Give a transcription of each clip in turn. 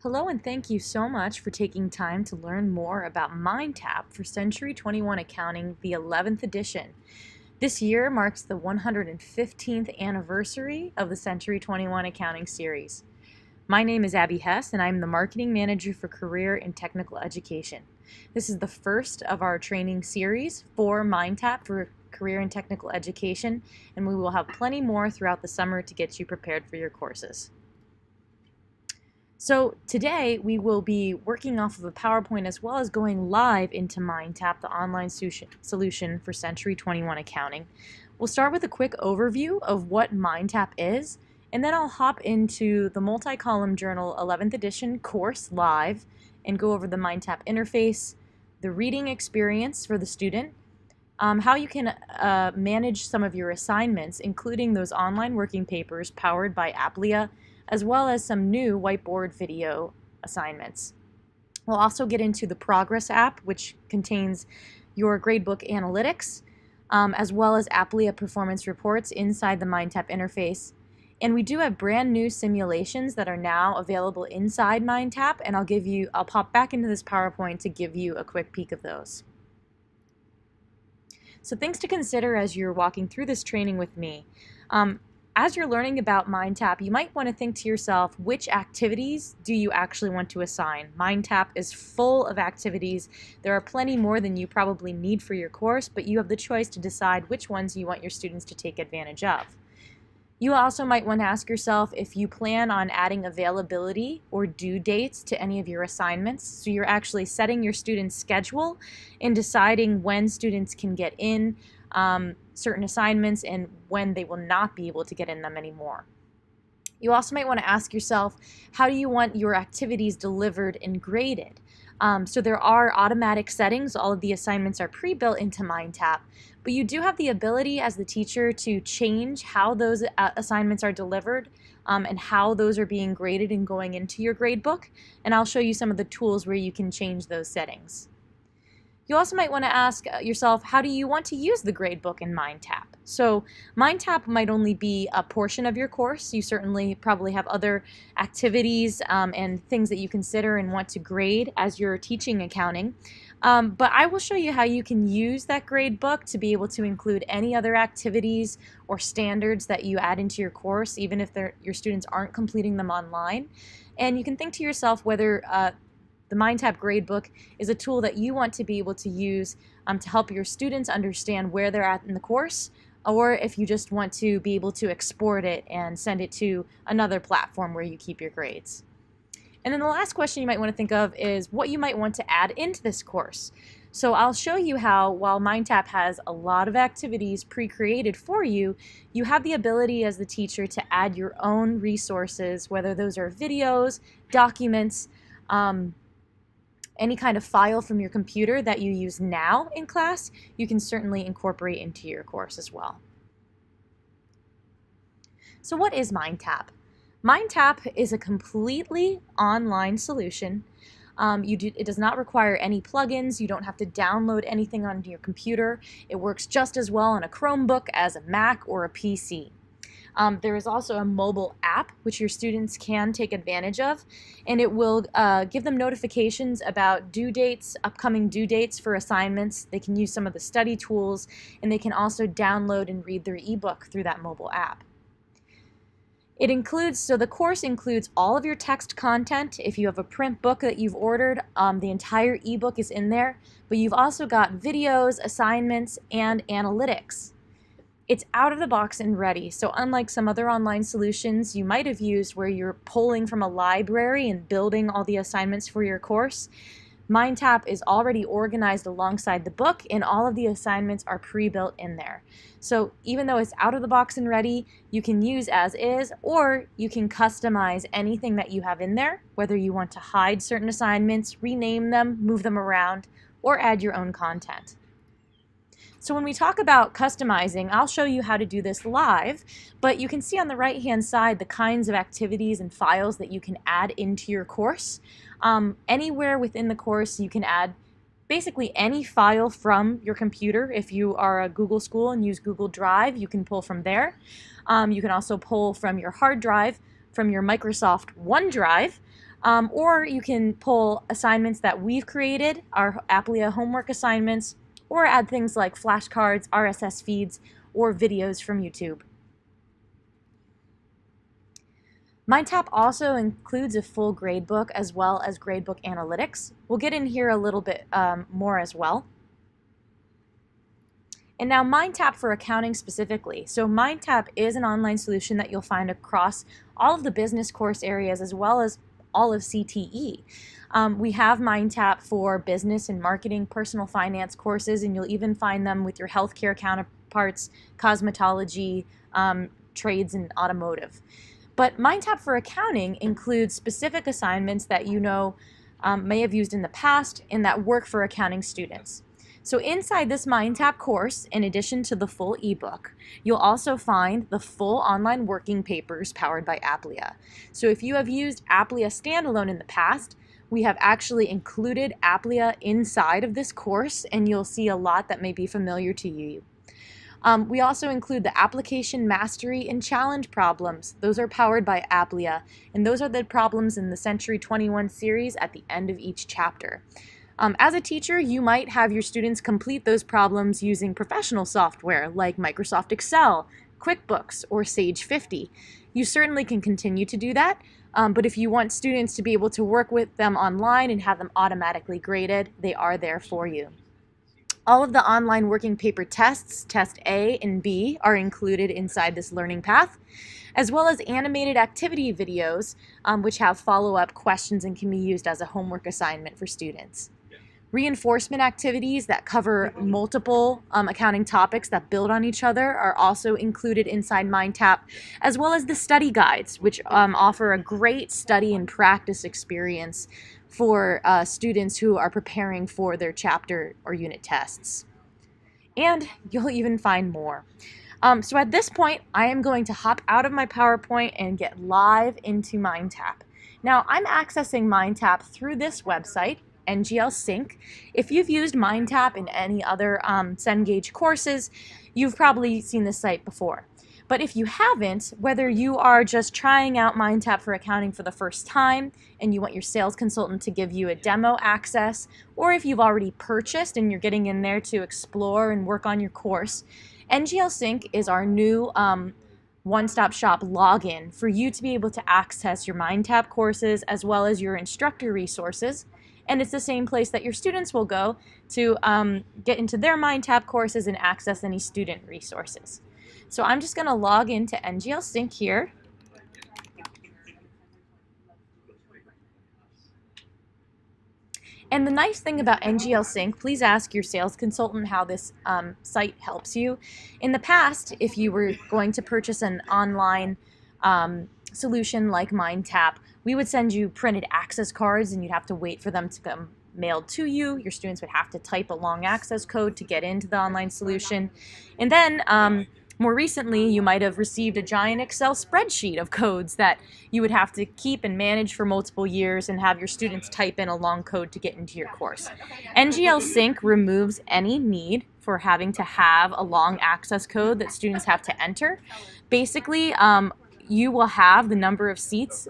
Hello and thank you so much for taking time to learn more about MindTap for Century 21 Accounting, the 11th edition. This year marks the 115th anniversary of the Century 21 Accounting series. My name is Abby Hess and I'm the Marketing Manager for Career and Technical Education. This is the first of our training series for MindTap for Career and Technical Education, and we will have plenty more throughout the summer to get you prepared for your courses. So today we will be working off of a PowerPoint as well as going live into MindTap, the online solution for Century 21 Accounting. We'll start with a quick overview of what MindTap is, and then I'll hop into the multi-column journal 11th edition course live and go over the MindTap interface, the reading experience for the student, how you can manage some of your assignments, including those online working papers powered by Applia, as well as some new whiteboard video assignments. We'll also get into the Progress app, which contains your gradebook analytics, as well as Applia performance reports inside the MindTap interface. And we do have brand new simulations that are now available inside MindTap, and I'll pop back into this PowerPoint to give you a quick peek of those. So things to consider as you're walking through this training with me. As you're learning about MindTap, you might want to think to yourself, which activities do you actually want to assign? MindTap is full of activities. There are plenty more than you probably need for your course, but you have the choice to decide which ones you want your students to take advantage of. You also might want to ask yourself if you plan on adding availability or due dates to any of your assignments. So you're actually setting your students' schedule and deciding when students can get in certain assignments and when they will not be able to get in them anymore. You also might want to ask yourself, how do you want your activities delivered and graded? So there are automatic settings. All of the assignments are pre-built into MindTap, but you do have the ability as the teacher to change how those assignments are delivered and how those are being graded and going into your gradebook, and I'll show you some of the tools where you can change those settings. You also might want to ask yourself, how do you want to use the gradebook in MindTap? So MindTap might only be a portion of your course. You certainly probably have other activities and things that you consider and want to grade as you're teaching accounting. But I will show you how you can use that gradebook to be able to include any other activities or standards that you add into your course, even if your students aren't completing them online. And you can think to yourself whether the MindTap Gradebook is a tool that you want to be able to use to help your students understand where they're at in the course, or if you just want to be able to export it and send it to another platform where you keep your grades. And then the last question you might want to think of is what you might want to add into this course. So I'll show you how, while MindTap has a lot of activities pre-created for you, you have the ability as the teacher to add your own resources, whether those are videos, documents, any kind of file from your computer that you use now in class, you can certainly incorporate into your course as well. So what is MindTap? MindTap is a completely online solution. It does not require any plugins. You don't have to download anything onto your computer. It works just as well on a Chromebook as a Mac or a PC. There is also a mobile app which your students can take advantage of, and it will give them notifications about due dates, upcoming due dates for assignments. They can use some of the study tools, and they can also download and read their ebook through that mobile app. The course includes all of your text content. If you have a print book that you've ordered, the entire ebook is in there, but you've also got videos, assignments, and analytics. It's out of the box and ready, so unlike some other online solutions you might have used where you're pulling from a library and building all the assignments for your course, MindTap is already organized alongside the book and all of the assignments are pre-built in there. So even though it's out of the box and ready, you can use as is, or you can customize anything that you have in there, whether you want to hide certain assignments, rename them, move them around, or add your own content. So when we talk about customizing, I'll show you how to do this live, but you can see on the right-hand side the kinds of activities and files that you can add into your course. Anywhere within the course you can add basically any file from your computer. If you are a Google school and use Google Drive, you can pull from there. You can also pull from your hard drive, from your Microsoft OneDrive, Or you can pull assignments that we've created, our Applia homework assignments, or add things like flashcards, RSS feeds, or videos from YouTube. MindTap also includes a full gradebook as well as gradebook analytics. We'll get in here a little bit more as well. And now MindTap for accounting specifically. So MindTap is an online solution that you'll find across all of the business course areas as well as all of CTE. We have MindTap for business and marketing, personal finance courses, and you'll even find them with your healthcare counterparts, cosmetology, trades, and automotive. But MindTap for accounting includes specific assignments that you know may have used in the past and that work for accounting students. So inside this MindTap course, in addition to the full ebook, you'll also find the full online working papers powered by Applia. So if you have used Applia standalone in the past, we have actually included Applia inside of this course, and you'll see a lot that may be familiar to you. We also include the application mastery and challenge problems. Those are powered by Applia, and those are the problems in the Century 21 series at the end of each chapter. As a teacher, you might have your students complete those problems using professional software like Microsoft Excel, QuickBooks, or Sage 50. You certainly can continue to do that, but if you want students to be able to work with them online and have them automatically graded, they are there for you. All of the online working paper tests, Test A and B, are included inside this learning path, as well as animated activity videos, which have follow-up questions and can be used as a homework assignment for students. Reinforcement activities that cover multiple accounting topics that build on each other are also included inside MindTap, as well as the study guides, which offer a great study and practice experience for students who are preparing for their chapter or unit tests. And you'll even find more. So at this point, I am going to hop out of my PowerPoint and get live into MindTap. Now, I'm accessing MindTap through this website, NGL Sync. If you've used MindTap in any other Cengage courses, you've probably seen this site before. But if you haven't, whether you are just trying out MindTap for accounting for the first time and you want your sales consultant to give you a demo access, or if you've already purchased and you're getting in there to explore and work on your course, NGL Sync is our new one-stop shop login for you to be able to access your MindTap courses as well as your instructor resources. And it's the same place that your students will go to get into their MindTap courses and access any student resources. So I'm just going to log into NGL Sync here. And the nice thing about NGL Sync, please ask your sales consultant how this site helps you. In the past, if you were going to purchase an online solution like MindTap, we would send you printed access cards and you'd have to wait for them to come mailed to you. Your students would have to type a long access code to get into the online solution. And then more recently, you might have received a giant Excel spreadsheet of codes that you would have to keep and manage for multiple years and have your students type in a long code to get into your course. NGL Sync removes any need for having to have a long access code that students have to enter. Basically, you will have the number of seats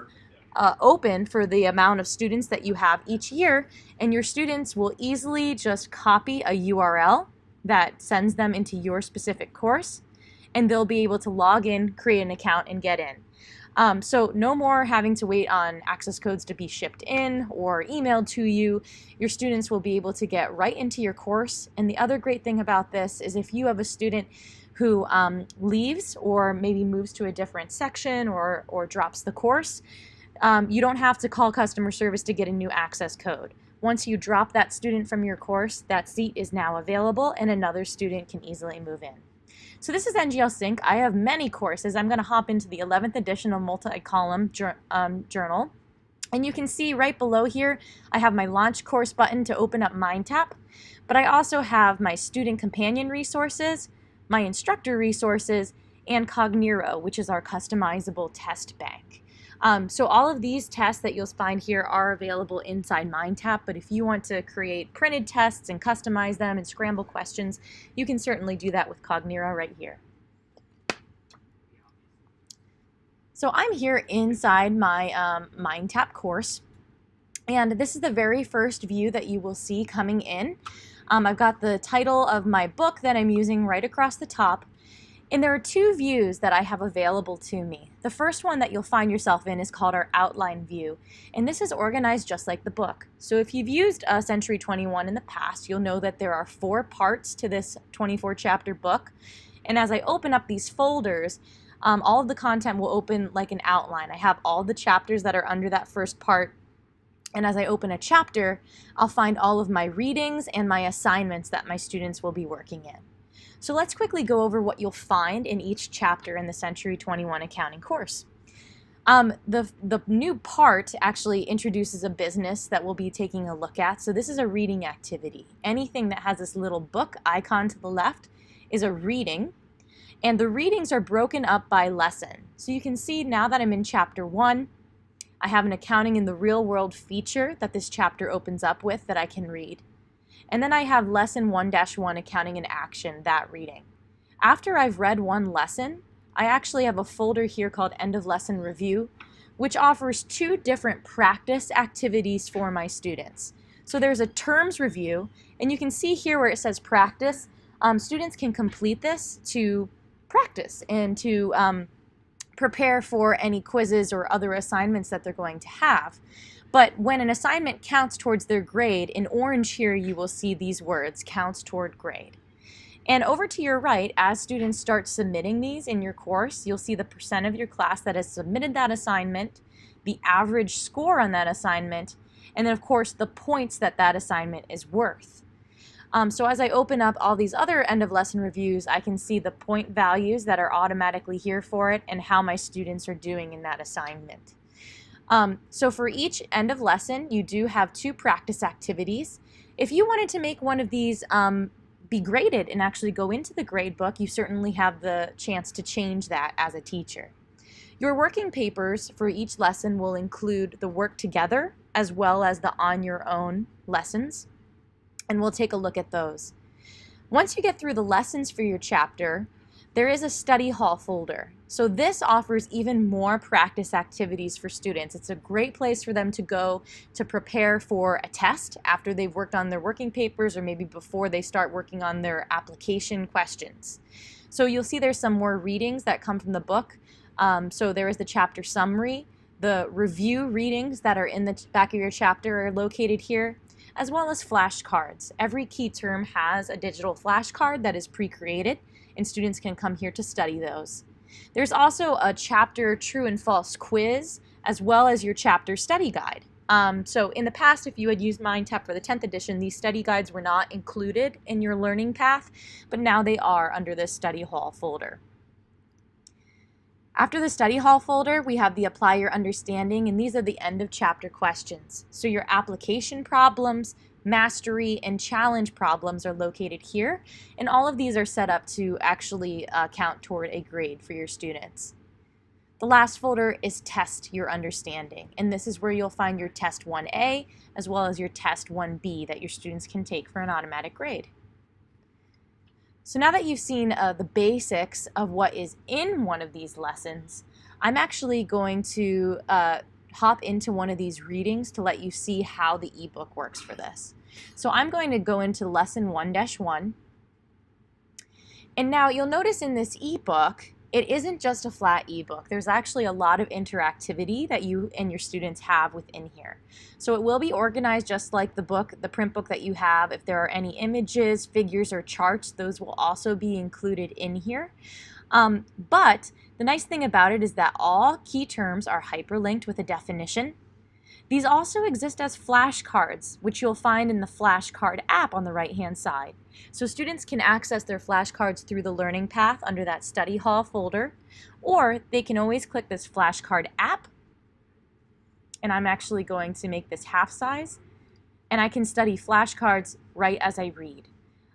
open for the amount of students that you have each year, and your students will easily just copy a URL that sends them into your specific course, and they'll be able to log in, create an account, and get in. So no more having to wait on access codes to be shipped in or emailed to you. Your students will be able to get right into your course. And the other great thing about this is if you have a student who leaves or maybe moves to a different section or drops the course, you don't have to call customer service to get a new access code. Once you drop that student from your course, that seat is now available and another student can easily move in. So this is NGL Sync. I have many courses. I'm going to hop into the 11th edition of multi-column journal. And you can see right below here, I have my launch course button to open up MindTap. But I also have my student companion resources, my instructor resources, and Cogniro, which is our customizable test bank. So all of these tests that you'll find here are available inside MindTap, but if you want to create printed tests and customize them and scramble questions, you can certainly do that with Cogniro right here. So I'm here inside my MindTap course, And this is the very first view that you will see coming in. I've got the title of my book that I'm using right across the top. And there are two views that I have available to me. The first one that you'll find yourself in is called our outline view. And this is organized just like the book. So if you've used Century 21 in the past, you'll know that there are 4 parts to this 24-chapter book. And as I open up these folders, all of the content will open like an outline. I have all the chapters that are under that first part. And as I open a chapter, I'll find all of my readings and my assignments that my students will be working in. So let's quickly go over what you'll find in each chapter in the Century 21 accounting course. The new part actually introduces a business that we'll be taking a look at. So this is a reading activity. Anything that has this little book icon to the left is a reading. And the readings are broken up by lesson. So you can see now that I'm in chapter 1, I have an accounting in the real world feature that this chapter opens up with that I can read. And then I have lesson 1-1 accounting in action, that reading. After I've read one lesson, I actually have a folder here called end of lesson review, which offers 2 different practice activities for my students. So there's a terms review, and you can see here where it says practice, students can complete this to practice and to prepare for any quizzes or other assignments that they're going to have. But when an assignment counts towards their grade, in orange here you will see these words, counts toward grade. And over to your right, as students start submitting these in your course, you'll see the percent of your class that has submitted that assignment, the average score on that assignment, and then of course the points that that assignment is worth. So as I open up all these other end of lesson reviews, I can see the point values that are automatically here for it and how my students are doing in that assignment. So for each end of lesson, you do have 2 practice activities. If you wanted to make one of these be graded and actually go into the grade book, you certainly have the chance to change that as a teacher. Your working papers for each lesson will include the work together as well as the on your own lessons. And we'll take a look at those. Once you get through the lessons for your chapter, there is a study hall folder. So this offers even more practice activities for students. It's a great place for them to go to prepare for a test after they've worked on their working papers or maybe before they start working on their application questions. So you'll see there's some more readings that come from the book. So there is the chapter summary. The review readings that are in the back of your chapter are located here, as well as flashcards. Every key term has a digital flashcard that is pre-created, and students can come here to study those. There's also a chapter true and false quiz, as well as your chapter study guide. So in the past, if you had used MindTap for the 10th edition, these study guides were not included in your learning path, but now they are under this study hall folder. After the study hall folder, we have the apply your understanding, and these are the end of chapter questions. So your application problems, mastery, and challenge problems are located here, and all of these are set up to actually count toward a grade for your students. The last folder is test your understanding, and this is where you'll find your test 1A as well as your test 1B that your students can take for an automatic grade. So now that you've seen the basics of what is in one of these lessons, I'm actually going to hop into one of these readings to let you see how the ebook works for this. So I'm going to go into lesson 1-1. And now you'll notice in this ebook, it isn't just a flat ebook. There's actually a lot of interactivity that you and your students have within here. So it will be organized just like the book, the print book that you have. If there are any images, figures, or charts, those will also be included in here. But the nice thing about it is that all key terms are hyperlinked with a definition. These also exist as flashcards, which you'll find in the flashcard app on the right-hand side. So students can access their flashcards through the learning path under that study hall folder, or they can always click this flashcard app, and I'm actually going to make this half size, and I can study flashcards right as I read.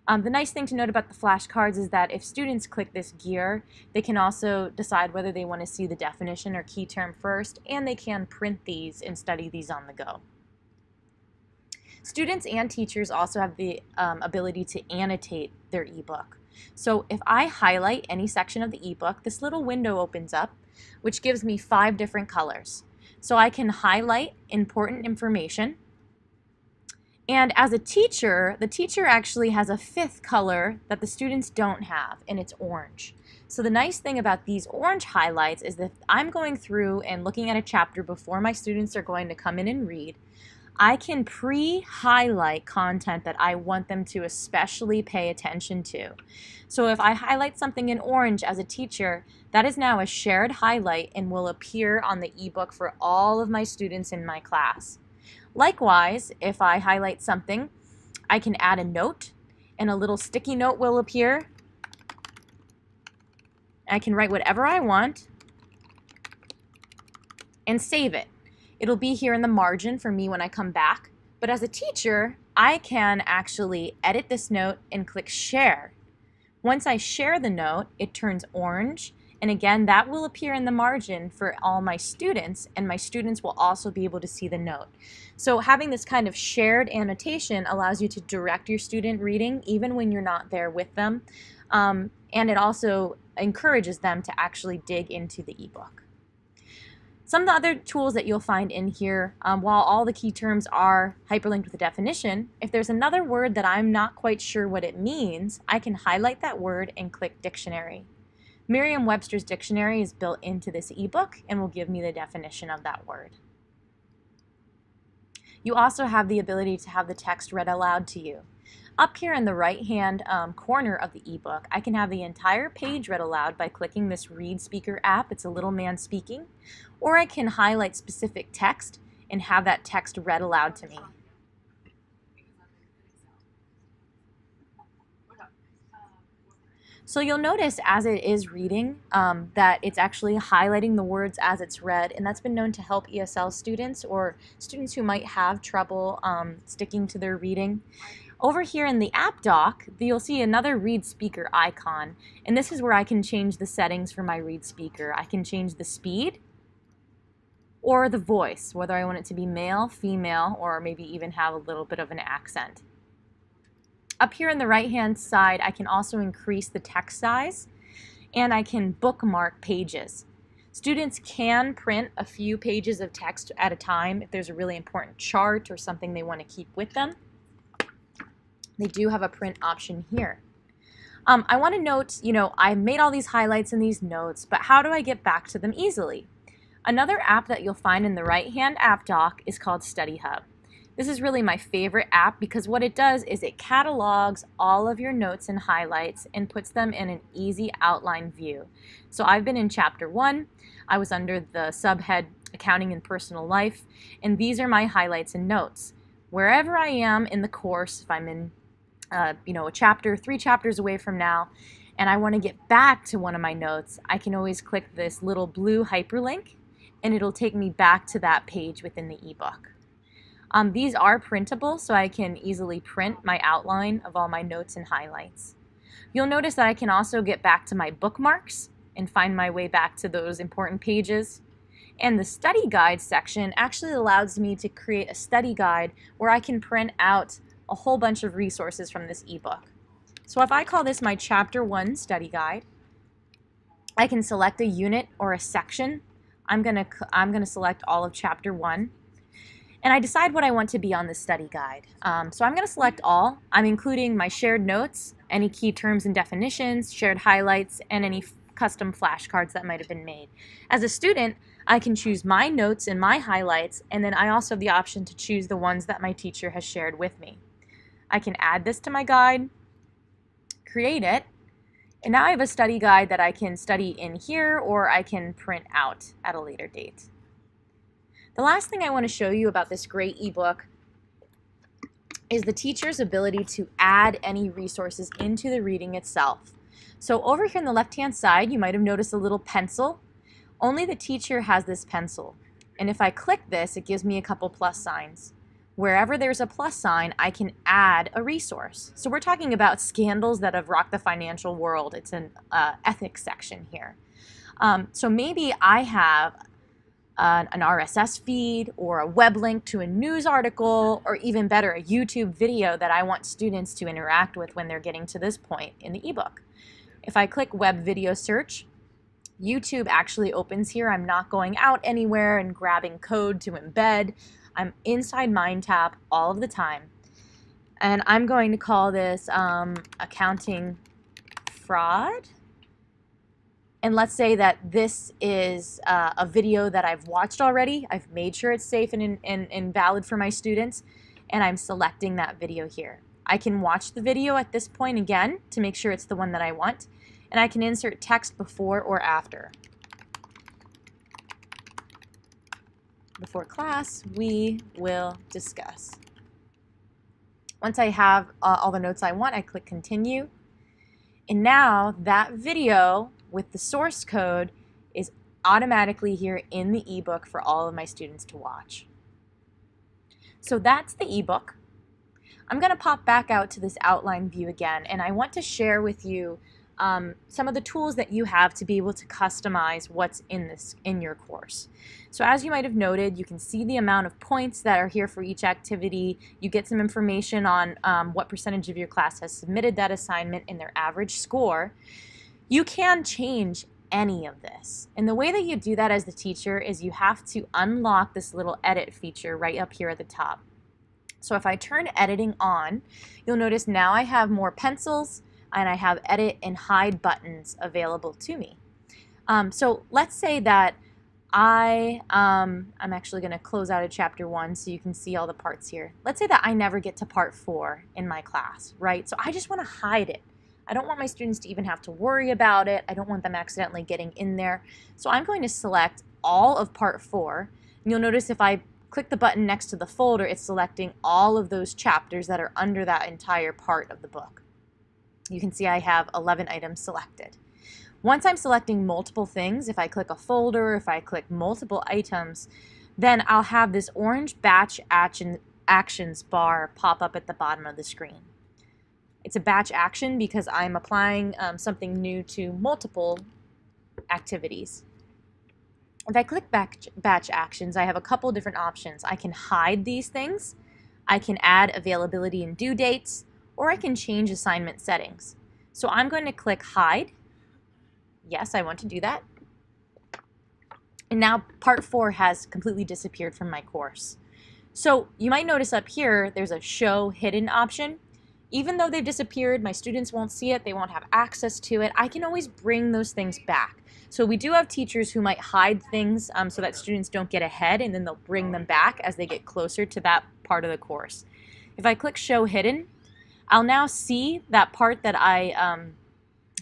The nice thing to note about the flashcards is that if students click this gear, they can also decide whether they want to see the definition or key term first, and they can print these and study these on the go. Students and teachers also have the ability to annotate their ebook. So if I highlight any section of the ebook, this little window opens up, which gives me 5 different colors. So I can highlight important information, And as a teacher, the teacher actually has a fifth color that the students don't have, and it's orange. So the nice thing about these orange highlights is that I'm going through and looking at a chapter before my students are going to come in and read, I can pre-highlight content that I want them to especially pay attention to. So if I highlight something in orange as a teacher, that is now a shared highlight and will appear on the ebook for all of my students in my class. Likewise, if I highlight something, I can add a note, and a little sticky note will appear. I can write whatever I want and save it. It'll be here in the margin for me when I come back. But as a teacher, I can actually edit this note and click share. Once I share the note, it turns orange. And again, that will appear in the margin for all my students, and my students will also be able to see the note. So having this kind of shared annotation allows you to direct your student reading even when you're not there with them. And it also encourages them to actually dig into the ebook. Some of the other tools that you'll find in here, while all the key terms are hyperlinked with a definition, if there's another word that I'm not quite sure what it means, I can highlight that word and click dictionary. Merriam-Webster's dictionary is built into this ebook and will give me the definition of that word. You also have the ability to have the text read aloud to you. Up here in the right-hand corner of the ebook, I can have the entire page read aloud by clicking this Read Speaker app. It's a little man speaking. Or I can highlight specific text and have that text read aloud to me. So you'll notice as it is reading that it's actually highlighting the words as it's read, and that's been known to help ESL students or students who might have trouble sticking to their reading. Over here in the app dock, you'll see another Read Speaker icon, and this is where I can change the settings for my Read Speaker. I can change the speed or the voice, whether I want it to be male, female, or maybe even have a little bit of an accent. Up here on the right-hand side, I can also increase the text size, and I can bookmark pages. Students can print a few pages of text at a time if there's a really important chart or something they want to keep with them. They do have a print option here. I want to note, I made all these highlights and these notes, but how do I get back to them easily? Another app that you'll find in the right-hand app dock is called Study Hub. This is really my favorite app because what it does is it catalogs all of your notes and highlights and puts them in an easy outline view. So I've been in Chapter 1. I was under the subhead Accounting and Personal Life, and these are my highlights and notes. Wherever I am in the course, if I'm in a chapter, 3 chapters away from now, and I want to get back to one of my notes, I can always click this little blue hyperlink, and it'll take me back to that page within the ebook. These are printable, so I can easily print my outline of all my notes and highlights. You'll notice that I can also get back to my bookmarks and find my way back to those important pages. And the study guide section actually allows me to create a study guide where I can print out a whole bunch of resources from this ebook. So if I call this my Chapter 1 study guide, I can select a unit or a section. I'm gonna select all of Chapter 1. And I decide what I want to be on the study guide. So I'm going to select all. I'm including my shared notes, any key terms and definitions, shared highlights, and any custom flashcards that might have been made. As a student, I can choose my notes and my highlights, and then I also have the option to choose the ones that my teacher has shared with me. I can add this to my guide, create it, and now I have a study guide that I can study in here or I can print out at a later date. The last thing I want to show you about this great ebook is the teacher's ability to add any resources into the reading itself. So over here on the left-hand side, you might have noticed a little pencil. Only the teacher has this pencil. And if I click this, it gives me a couple plus signs. Wherever there's a plus sign, I can add a resource. So we're talking about scandals that have rocked the financial world. It's an ethics section here. So maybe I have an RSS feed or a web link to a news article, or even better, a YouTube video that I want students to interact with when they're getting to this point in the ebook. If I click web video search, YouTube actually opens here. I'm not going out anywhere and grabbing code to embed. I'm inside MindTap all of the time. And I'm going to call this accounting fraud. And let's say that this is a video that I've watched already. I've made sure it's safe and valid for my students, and I'm selecting that video here. I can watch the video at this point again to make sure it's the one that I want, and I can insert text before or after. Before class, we will discuss. Once I have all the notes I want, I click continue. And now that video with the source code is automatically here in the ebook for all of my students to watch. So that's the ebook. I'm going to pop back out to this outline view again, and I want to share with you some of the tools that you have to be able to customize what's in your course. So as you might have noted, you can see the amount of points that are here for each activity. You get some information on what percentage of your class has submitted that assignment and their average score. You can change any of this. And the way that you do that as the teacher is you have to unlock this little edit feature right up here at the top. So if I turn editing on, you'll notice now I have more pencils and I have edit and hide buttons available to me. So let's say that I'm actually going to close out of chapter 1 so you can see all the parts here. Let's say that I never get to part 4 in my class, right? So I just want to hide it. I don't want my students to even have to worry about it. I don't want them accidentally getting in there. So I'm going to select all of part 4. And you'll notice if I click the button next to the folder, it's selecting all of those chapters that are under that entire part of the book. You can see I have 11 items selected. Once I'm selecting multiple things, if I click a folder, if I click multiple items, then I'll have this orange batch actions bar pop up at the bottom of the screen. It's a batch action because I'm applying something new to multiple activities. If I click batch actions, I have a couple different options. I can hide these things, I can add availability and due dates, or I can change assignment settings. So I'm going to click hide. Yes, I want to do that. And now part 4 has completely disappeared from my course. So you might notice up here there's a show hidden option. Even though they've disappeared, my students won't see it, they won't have access to it, I can always bring those things back. So we do have teachers who might hide things so that students don't get ahead, and then they'll bring them back as they get closer to that part of the course. If I click show hidden, I'll now see that part that I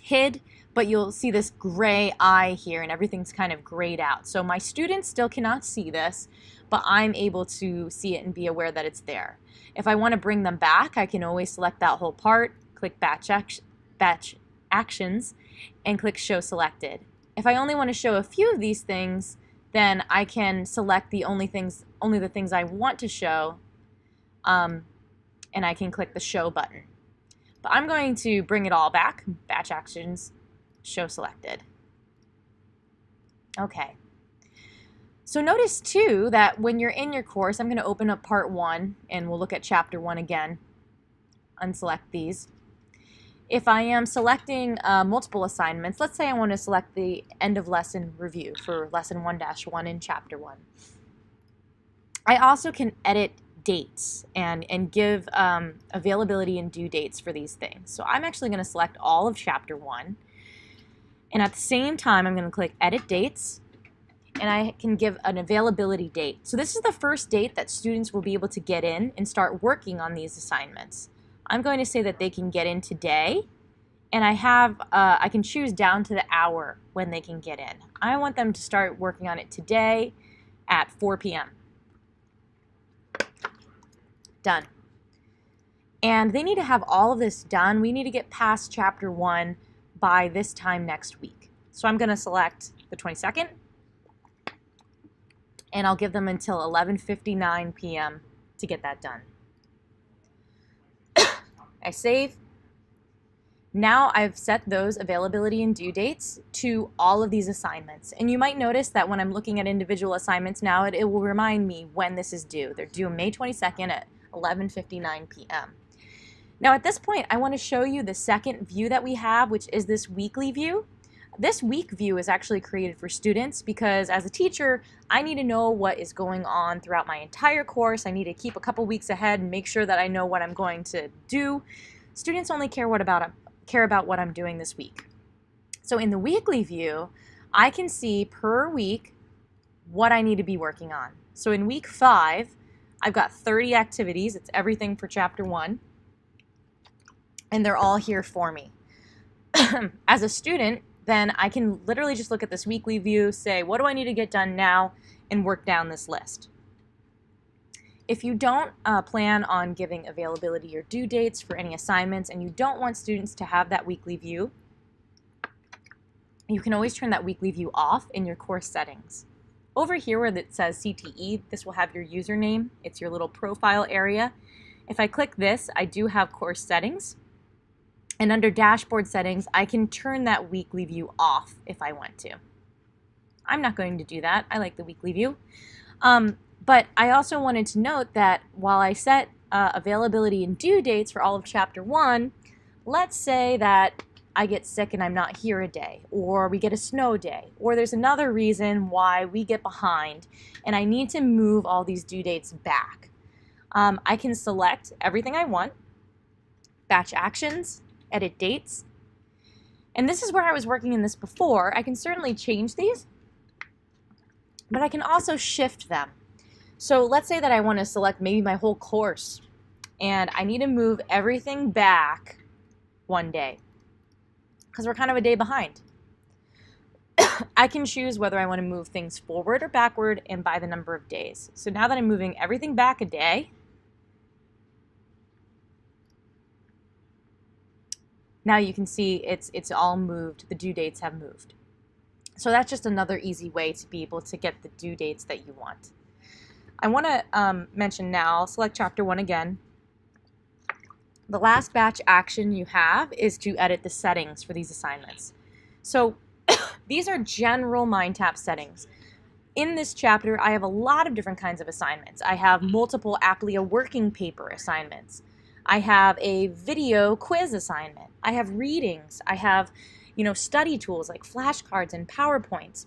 hid, but you'll see this gray eye here and everything's kind of grayed out. So my students still cannot see this, but I'm able to see it and be aware that it's there. If I want to bring them back, I can always select that whole part, click batch actions, and click show selected. If I only want to show a few of these things, then I can select only the things I want to show, and I can click the show button. But I'm going to bring it all back, batch actions, show selected. Okay. So notice too that when you're in your course, I'm going to open up part 1 and we'll look at chapter 1 again. Unselect these. If I am selecting multiple assignments, let's say I want to select the end of lesson review for lesson 1-1 in chapter 1. I also can edit dates and give availability and due dates for these things. So I'm actually going to select all of chapter 1. And at the same time, I'm going to click edit dates. And I can give an availability date. So this is the first date that students will be able to get in and start working on these assignments. I'm going to say that they can get in today, and I can choose down to the hour when they can get in. I want them to start working on it today at 4 p.m. Done. And they need to have all of this done. We need to get past chapter 1 by this time next week. So I'm going to select the 22nd. And I'll give them until 11:59 p.m. to get that done. I save. Now I've set those availability and due dates to all of these assignments. And you might notice that when I'm looking at individual assignments now, it will remind me when this is due. They're due May 22nd at 11:59 p.m. Now at this point, I want to show you the second view that we have, which is this weekly view. This week view is actually created for students because as a teacher, I need to know what is going on throughout my entire course. I need to keep a couple weeks ahead and make sure that I know what I'm going to do. Students only care about what I'm doing this week. So in the weekly view, I can see per week what I need to be working on. So in week 5, I've got 30 activities. It's everything for chapter 1. And they're all here for me. As a student, then I can literally just look at this weekly view, say, what do I need to get done now, and work down this list. If you don't plan on giving availability or due dates for any assignments, and you don't want students to have that weekly view, you can always turn that weekly view off in your course settings. Over here where it says CTE, this will have your username. It's your little profile area. If I click this, I do have course settings. And under dashboard settings, I can turn that weekly view off if I want to. I'm not going to do that. I like the weekly view. But I also wanted to note that while I set availability and due dates for all of chapter 1, let's say that I get sick and I'm not here a day, or we get a snow day, or there's another reason why we get behind and I need to move all these due dates back. I can select everything I want, batch actions, edit dates. And this is where I was working in this before. I can certainly change these, but I can also shift them. So let's say that I want to select maybe my whole course and I need to move everything back one day because we're kind of a day behind. I can choose whether I want to move things forward or backward and by the number of days. So now that I'm moving everything back a day, now you can see it's all moved. The due dates have moved. So that's just another easy way to be able to get the due dates that you want. I want to mention now, I'll select chapter 1 again. The last batch action you have is to edit the settings for these assignments. So these are general MindTap settings. In this chapter, I have a lot of different kinds of assignments. I have multiple Applia working paper assignments. I have a video quiz assignment. I have readings. I have, study tools like flashcards and PowerPoints.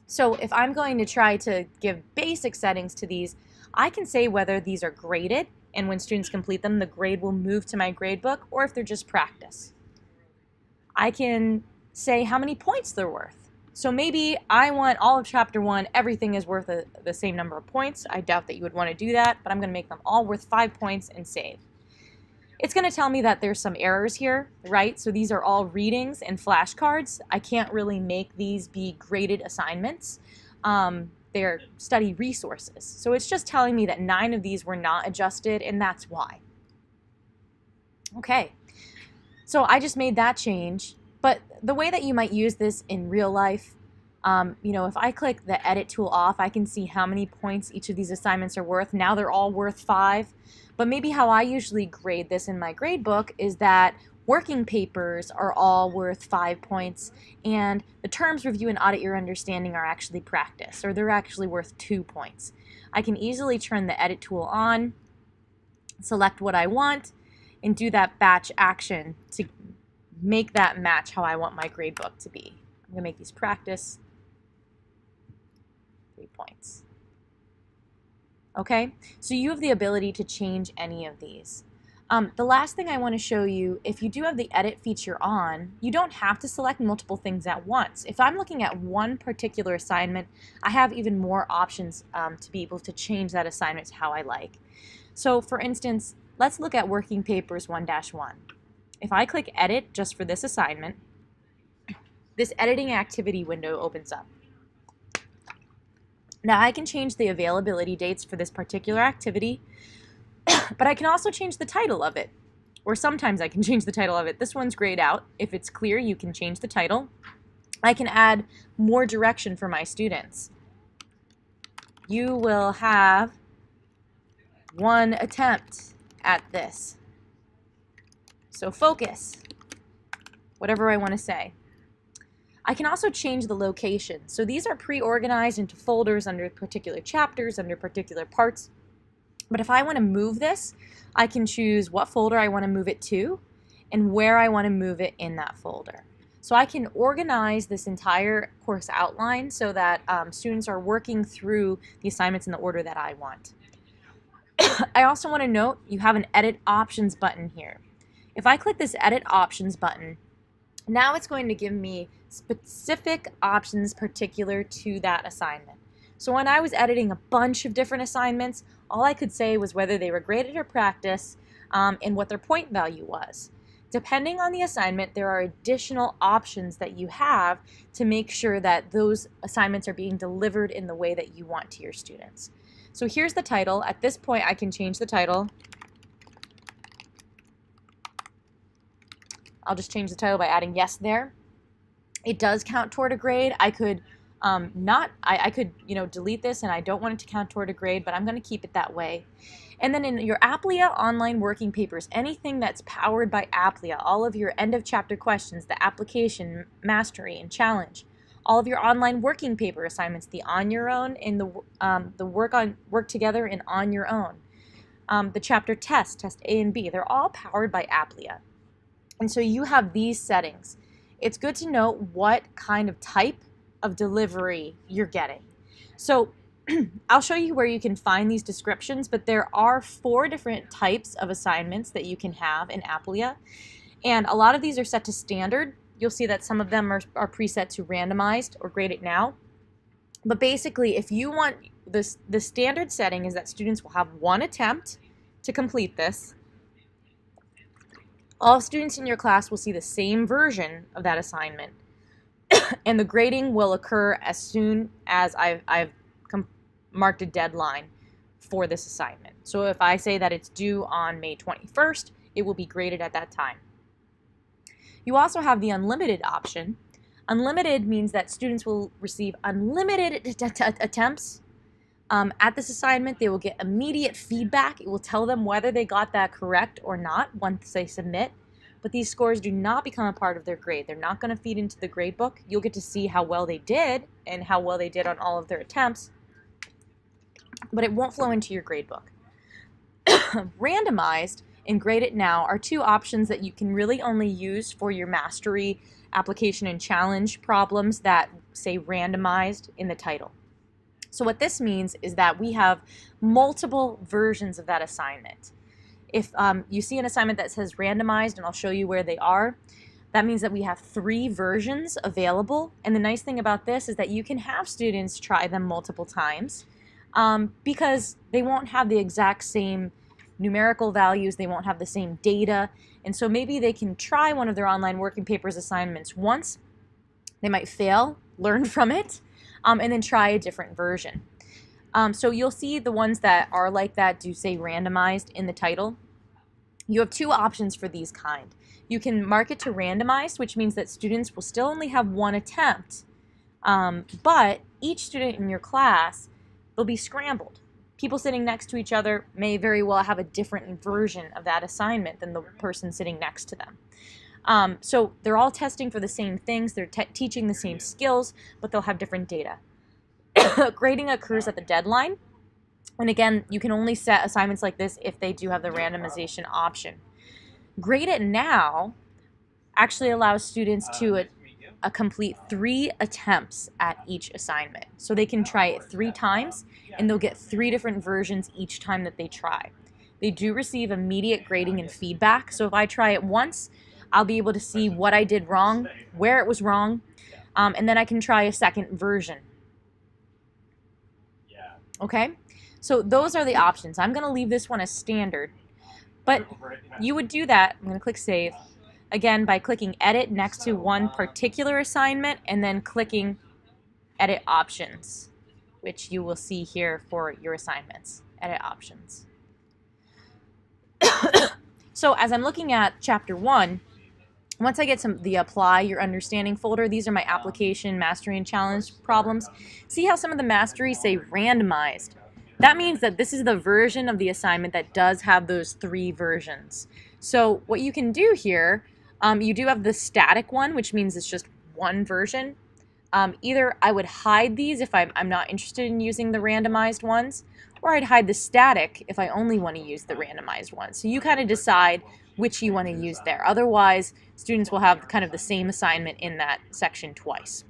So if I'm going to try to give basic settings to these, I can say whether these are graded, and when students complete them, the grade will move to my gradebook, or if they're just practice. I can say how many points they're worth. So maybe I want all of chapter 1, everything is worth the same number of points. I doubt that you would want to do that, but I'm going to make them all worth 5 points and save. It's going to tell me that there's some errors here, right? So these are all readings and flashcards. I can't really make these be graded assignments. They're study resources. So it's just telling me that 9 of these were not adjusted, and that's why. Okay, so I just made that change. But the way that you might use this in real life, if I click the edit tool off, I can see how many points each of these assignments are worth. Now they're all worth 5. But maybe how I usually grade this in my grade book is that working papers are all worth 5 points, and the terms review and audit your understanding are actually practice, or they're actually worth 2 points. I can easily turn the edit tool on, select what I want, and do that batch action to make that match how I want my grade book to be. I'm going to make these practice 3 points. Okay, so you have the ability to change any of these. The last thing I want to show you, if you do have the edit feature on, you don't have to select multiple things at once. If I'm looking at one particular assignment, I have even more options to be able to change that assignment to how I like. So for instance, let's look at working papers 1-1. If I click edit just for this assignment, this editing activity window opens up. Now I can change the availability dates for this particular activity, but I can also change the title of it, or sometimes I can change the title of it. This one's grayed out. If it's clear, you can change the title. I can add more direction for my students. You will have 1 attempt at this. So focus, whatever I want to say. I can also change the location. So these are pre-organized into folders under particular chapters, under particular parts. But if I want to move this, I can choose what folder I want to move it to and where I want to move it in that folder. So I can organize this entire course outline so that students are working through the assignments in the order that I want. I also want to note you have an Edit Options button here. If I click this Edit Options button, now it's going to give me specific options particular to that assignment. So when I was editing a bunch of different assignments, all I could say was whether they were graded or practice and what their point value was. Depending on the assignment, there are additional options that you have to make sure that those assignments are being delivered in the way that you want to your students. So here's the title. At this point, I can change the title. I'll just change the title by adding yes there. It does count toward a grade. I could I could delete this, and I don't want it to count toward a grade, but I'm going to keep it that way. And then in your Applia online working papers, anything that's powered by Applia, all of your end of chapter questions, the application, mastery, and challenge, all of your online working paper assignments, the on your own and the work together and on your own, the chapter test A and B, they're all powered by Applia. And so you have these settings. It's good to know what kind of type of delivery you're getting. So I'll show you where you can find these descriptions, but there are 4 different types of assignments that you can have in Applia, and a lot of these are set to standard. You'll see that some of them are preset to randomized or grade it now. But basically, if you want this, the standard setting is that students will have 1 attempt to complete this. All students in your class will see the same version of that assignment, and the grading will occur as soon as I've marked a deadline for this assignment. So if I say that it's due on May 21st, it will be graded at that time. You also have the unlimited option. Unlimited means that students will receive unlimited attempts at this assignment. They will get immediate feedback. It will tell them whether they got that correct or not once they submit. But these scores do not become a part of their grade. They're not going to feed into the grade book. You'll get to see how well they did and how well they did on all of their attempts, but it won't flow into your grade book. Randomized and Grade It Now are 2 options that you can really only use for your mastery, application, and challenge problems that say randomized in the title. So what this means is that we have multiple versions of that assignment. If you see an assignment that says randomized, and I'll show you where they are, that means that we have 3 versions available. And the nice thing about this is that you can have students try them multiple times because they won't have the exact same numerical values, they won't have the same data, and so maybe they can try one of their online working papers assignments once, they might fail, learn from it, and then try a different version. So you'll see the ones that are like that do say randomized in the title. You have 2 options for these kind. You can mark it to randomized, which means that students will still only have 1 attempt, but each student in your class will be scrambled. People sitting next to each other may very well have a different version of that assignment than the person sitting next to them. So they're all testing for the same things, they're teaching the same skills, but they'll have different data. Grading occurs at the deadline, and again, you can only set assignments like this if they do have the randomization option. Grade It Now actually allows students to complete 3 attempts at each assignment. So they can try it 3 times, and they'll get 3 different versions each time that they try. They do receive immediate grading and feedback, so if I try it once, I'll be able to see what I did wrong, where it was wrong, and then I can try a second version. Okay? So those are the options. I'm going to leave this one as standard, but you would do that. I'm going to click Save. Again, by clicking Edit next to one particular assignment and then clicking Edit Options, which you will see here for your assignments. Edit Options. So as I'm looking at Chapter 1, once I get the Apply Your Understanding folder, these are my application, mastery, and challenge problems. See how some of the masteries say randomized. That means that this is the version of the assignment that does have those 3 versions. So what you can do here, you do have the static one, which means it's just 1 version. Either I would hide these if I'm not interested in using the randomized ones, or I'd hide the static if I only want to use the randomized one. So you kind of decide which you want to use there. Otherwise, students will have kind of the same assignment in that section twice.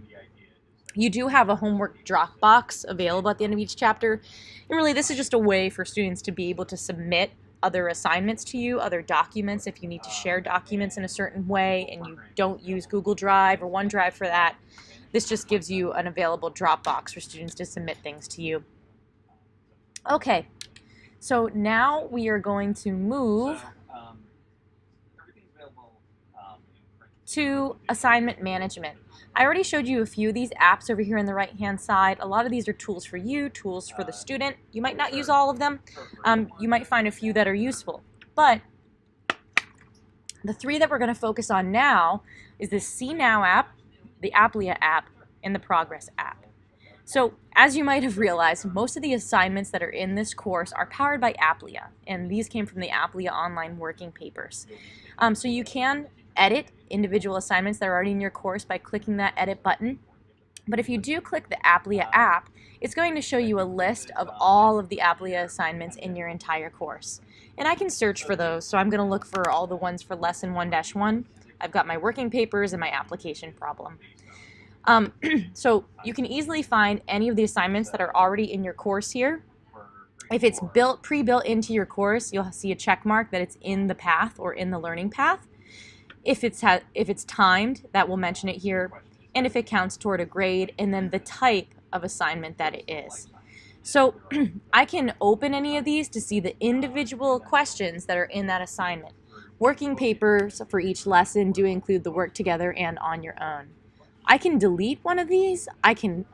You do have a homework drop box available at the end of each chapter. And really, this is just a way for students to be able to submit other assignments to you, other documents, if you need to share documents in a certain way and you don't use Google Drive or OneDrive for that. This just gives you an available Dropbox for students to submit things to you. Okay, so now we are going to move to assignment management. I already showed you a few of these apps over here on the right-hand side. A lot of these are tools for you, tools for the student. You might not use all of them. You might find a few that are useful. But the three that we're going to focus on now is the See Now app, the Applia app, and the Progress app. So as you might have realized, most of the assignments that are in this course are powered by Applia, and these came from the Applia online working papers. So you can edit individual assignments that are already in your course by clicking that edit button. But if you do click the Applia app, it's going to show you a list of all of the Applia assignments in your entire course. And I can search for those, so I'm going to look for all the ones for Lesson 1-1. I've got my working papers and my application problem. So you can easily find any of the assignments that are already in your course here. If it's pre-built into your course, you'll see a check mark that it's in the path or in the learning path. If it's timed, that will mention it here, and if it counts toward a grade, and then the type of assignment that it is. So I can open any of these to see the individual questions that are in that assignment. Working papers for each lesson do include the work together and on your own. I can delete one of these, I can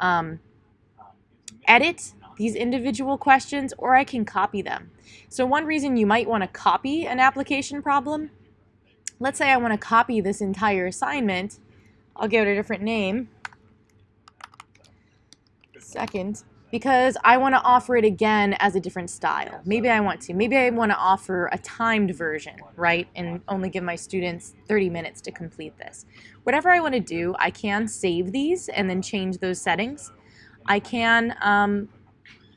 edit these individual questions, or I can copy them. So one reason you might want to copy an application problem, let's say I want to copy this entire assignment. I'll give it a different name. Second, because I want to offer it again as a different style. Maybe I want to offer a timed version, right? And only give my students 30 minutes to complete this. Whatever I want to do, I can save these and then change those settings. I can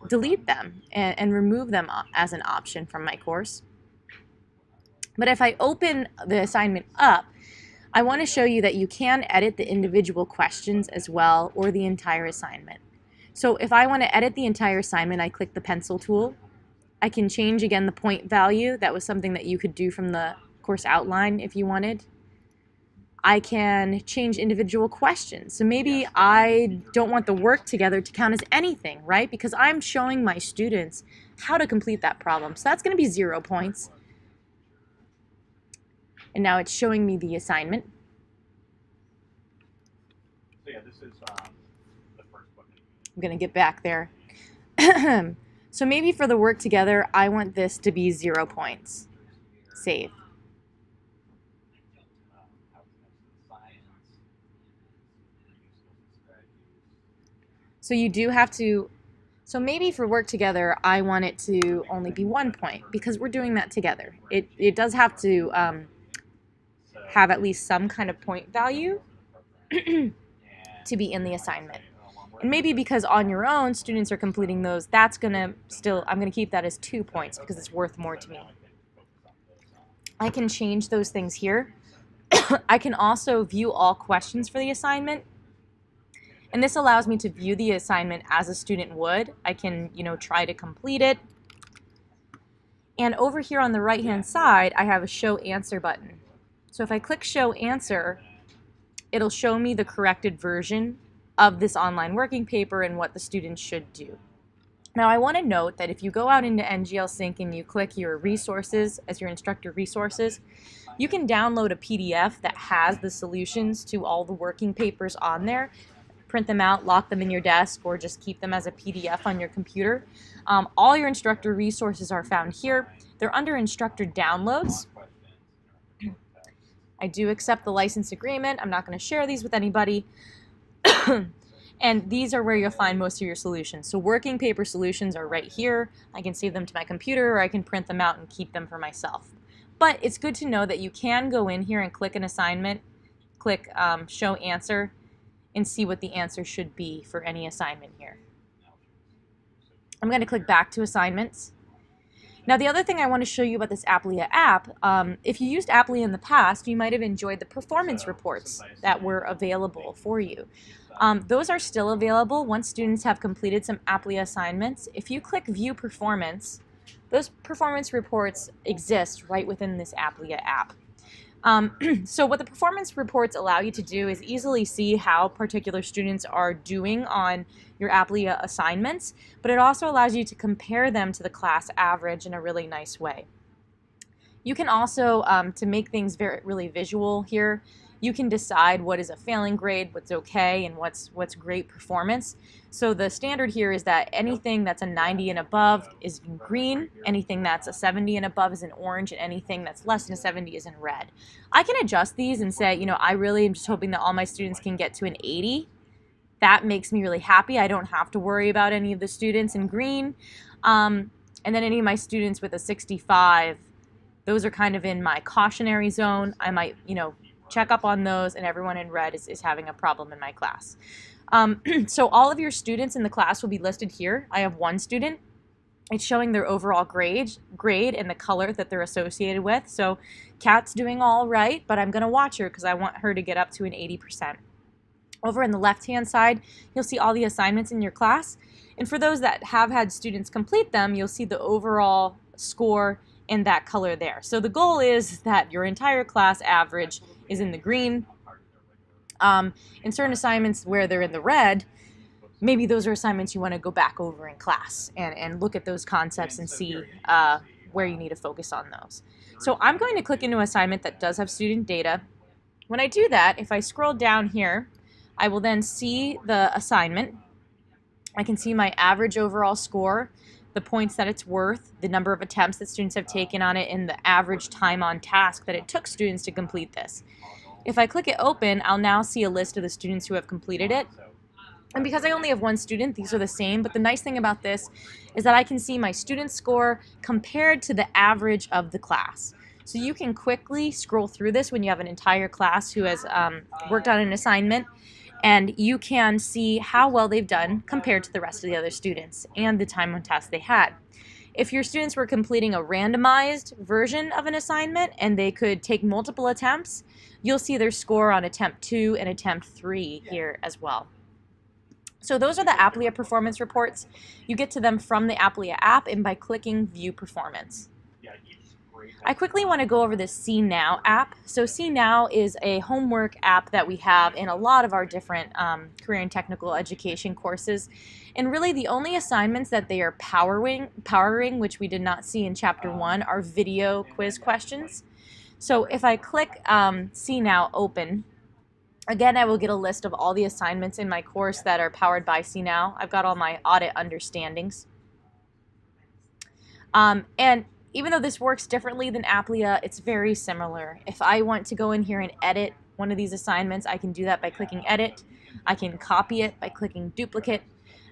delete them and remove them as an option from my course. But if I open the assignment up, I want to show you that you can edit the individual questions as well, or the entire assignment. So if I want to edit the entire assignment, I click the pencil tool. I can change again the point value. That was something that you could do from the course outline if you wanted. I can change individual questions. So maybe I don't want the work together to count as anything, right? Because I'm showing my students how to complete that problem. So that's going to be 0 points. And now it's showing me the assignment. So yeah, this is the first book. I'm going to get back there. So maybe for the work together, I want this to be 0 points. Save. So you do have to, so maybe for work together, I want it to only be 1 point because we're doing that together. It does have to have at least some kind of point value to be in the assignment. And maybe because on your own, students are completing those, that's going to still, I'm going to keep that as 2 points because it's worth more to me. I can change those things here. I can also view all questions for the assignment. And this allows me to view the assignment as a student would. I can, try to complete it. And over here on the right-hand side, I have a Show Answer button. So if I click Show Answer, it'll show me the corrected version of this online working paper and what the students should do. Now I want to note that if you go out into NGL Sync and you click your resources as your instructor resources, you can download a PDF that has the solutions to all the working papers on there. Print them out, lock them in your desk, or just keep them as a PDF on your computer. All your instructor resources are found here. They're under instructor downloads. I do accept the license agreement. I'm not going to share these with anybody. And these are where you'll find most of your solutions. So working paper solutions are right here. I can save them to my computer, or I can print them out and keep them for myself. But it's good to know that you can go in here and click an assignment, click Show Answer, and see what the answer should be for any assignment here. I'm going to click back to assignments. Now, the other thing I want to show you about this Applia app, if you used Applia in the past, you might have enjoyed the performance reports that were available for you. Those are still available once students have completed some Applia assignments. If you click View Performance, those performance reports exist right within this Applia app. So what the performance reports allow you to do is easily see how particular students are doing on your Applia assignments, but it also allows you to compare them to the class average in a really nice way. You can also, to make things really visual here, you can decide what is a failing grade, what's okay, and what's great performance. So the standard here is that anything that's a 90 and above is in green, anything that's a 70 and above is in orange, and anything that's less than a 70 is in red. I can adjust these and say, I really am just hoping that all my students can get to an 80. That makes me really happy. I don't have to worry about any of the students in green. And then any of my students with a 65, those are kind of in my cautionary zone. I might, check up on those, and everyone in red is having a problem in my class. So all of your students in the class will be listed here. I have one student. It's showing their overall grade and the color that they're associated with. So Kat's doing all right, but I'm going to watch her because I want her to get up to an 80%. Over in the left-hand side, you'll see all the assignments in your class. And for those that have had students complete them, you'll see the overall score in that color there. So the goal is that your entire class average is in the green. In certain assignments where they're in the red, maybe those are assignments you want to go back over in class and look at those concepts and see where you need to focus on those. So I'm going to click into an assignment that does have student data. When I do that, if I scroll down here, I will then see the assignment. I can see my average overall score, the points that it's worth, the number of attempts that students have taken on it, and the average time on task that it took students to complete this. If I click it open, I'll now see a list of the students who have completed it. And because I only have one student, these are the same, but the nice thing about this is that I can see my student score compared to the average of the class. So you can quickly scroll through this when you have an entire class who has worked on an assignment, and you can see how well they've done compared to the rest of the other students and the time on task they had. If your students were completing a randomized version of an assignment and they could take multiple attempts, you'll see their score on attempt 2 and attempt 3 here as well. So those are the Applia performance reports. You get to them from the Applia app and by clicking View Performance. I quickly want to go over the See Now app. So See Now is a homework app that we have in a lot of our different career and technical education courses. And really the only assignments that they are powering, which we did not see in Chapter 1, are video quiz questions. So if I click See Now Open, again, I will get a list of all the assignments in my course that are powered by See Now. I've got all my audit understandings. And even though this works differently than Applia, it's very similar. If I want to go in here and edit one of these assignments, I can do that by clicking Edit. I can copy it by clicking Duplicate.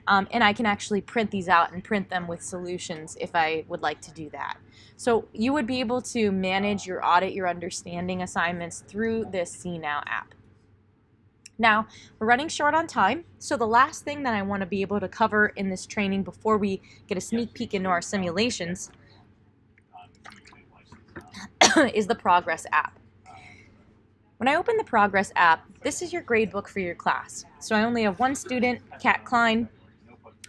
And I can actually print these out and print them with solutions if I would like to do that. So you would be able to manage your audit, your understanding assignments through this See Now app. Now, we're running short on time, so the last thing that I want to be able to cover in this training before we get a sneak peek into our simulations is the Progress app. When I open the Progress app, this is your gradebook for your class. So I only have one student, Kat Klein.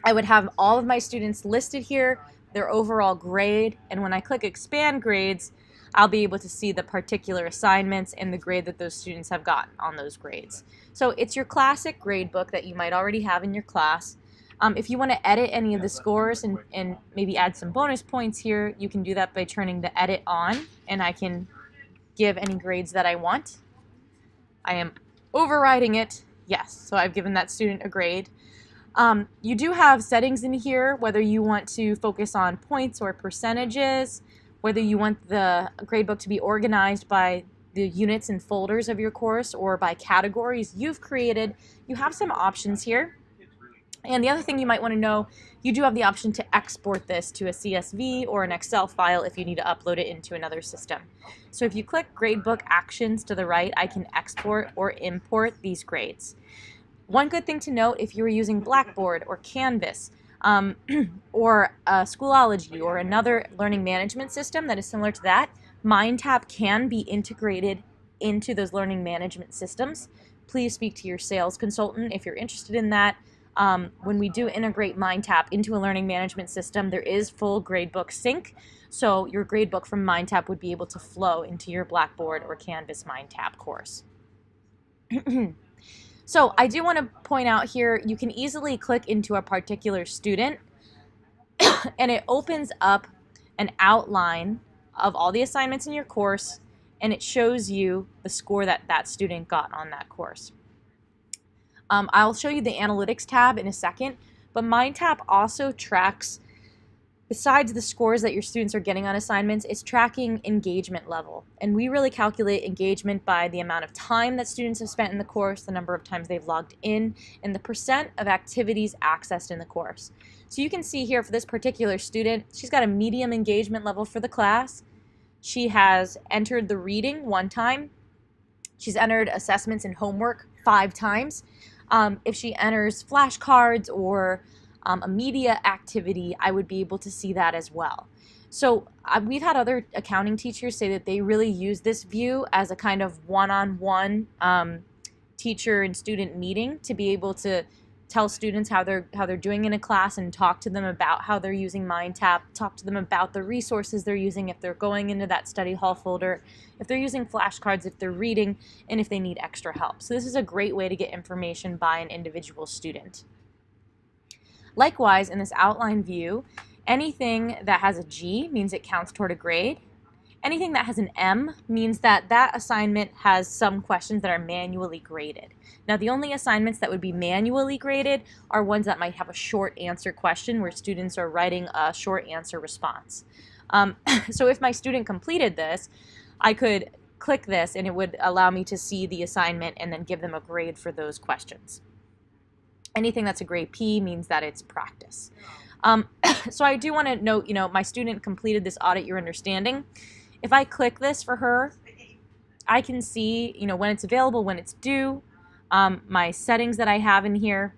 I would have all of my students listed here, their overall grade, and when I click Expand Grades, I'll be able to see the particular assignments and the grade that those students have gotten on those grades. So it's your classic gradebook that you might already have in your class. If you want to edit any of the scores and maybe add some bonus points here, you can do that by turning the edit on, and I can give any grades that I want. I am overriding it. Yes, so I've given that student a grade. You do have settings in here, whether you want to focus on points or percentages, whether you want the gradebook to be organized by the units and folders of your course or by categories you've created. You have some options here. And the other thing you might want to know, you do have the option to export this to a CSV or an Excel file if you need to upload it into another system. So if you click Gradebook Actions to the right, I can export or import these grades. One good thing to note, if you were using Blackboard or Canvas, or Schoolology or another learning management system that is similar to that, MindTap can be integrated into those learning management systems. Please speak to your sales consultant if you're interested in that. When we do integrate MindTap into a learning management system, there is full gradebook sync, so your gradebook from MindTap would be able to flow into your Blackboard or Canvas MindTap course. So I do want to point out here, you can easily click into a particular student and it opens up an outline of all the assignments in your course, and it shows you the score that that student got on that course. I'll show you the analytics tab in a second, but MindTap also tracks, besides the scores that your students are getting on assignments, it's tracking engagement level. And we really calculate engagement by the amount of time that students have spent in the course, the number of times they've logged in, and the percent of activities accessed in the course. So you can see here for this particular student, she's got a medium engagement level for the class. She has entered the reading 1 time. She's entered assessments and homework 5 times. If she enters flashcards or a media activity, I would be able to see that as well. So we've had other accounting teachers say that they really use this view as a kind of one-on-one teacher and student meeting to be able to tell students how they're doing in a class and talk to them about how they're using MindTap, talk to them about the resources they're using if they're going into that study hall folder, if they're using flashcards, if they're reading, and if they need extra help. So this is a great way to get information by an individual student. Likewise, in this outline view, anything that has a G means it counts toward a grade. Anything that has an M means that that assignment has some questions that are manually graded. Now, the only assignments that would be manually graded are ones that might have a short answer question where students are writing a short answer response. So if my student completed this, I could click this and it would allow me to see the assignment and then give them a grade for those questions. Anything that's a grade P means that it's practice. So I do want to note, my student completed this Audit Your Understanding. If I click this for her, I can see, when it's available, when it's due, my settings that I have in here.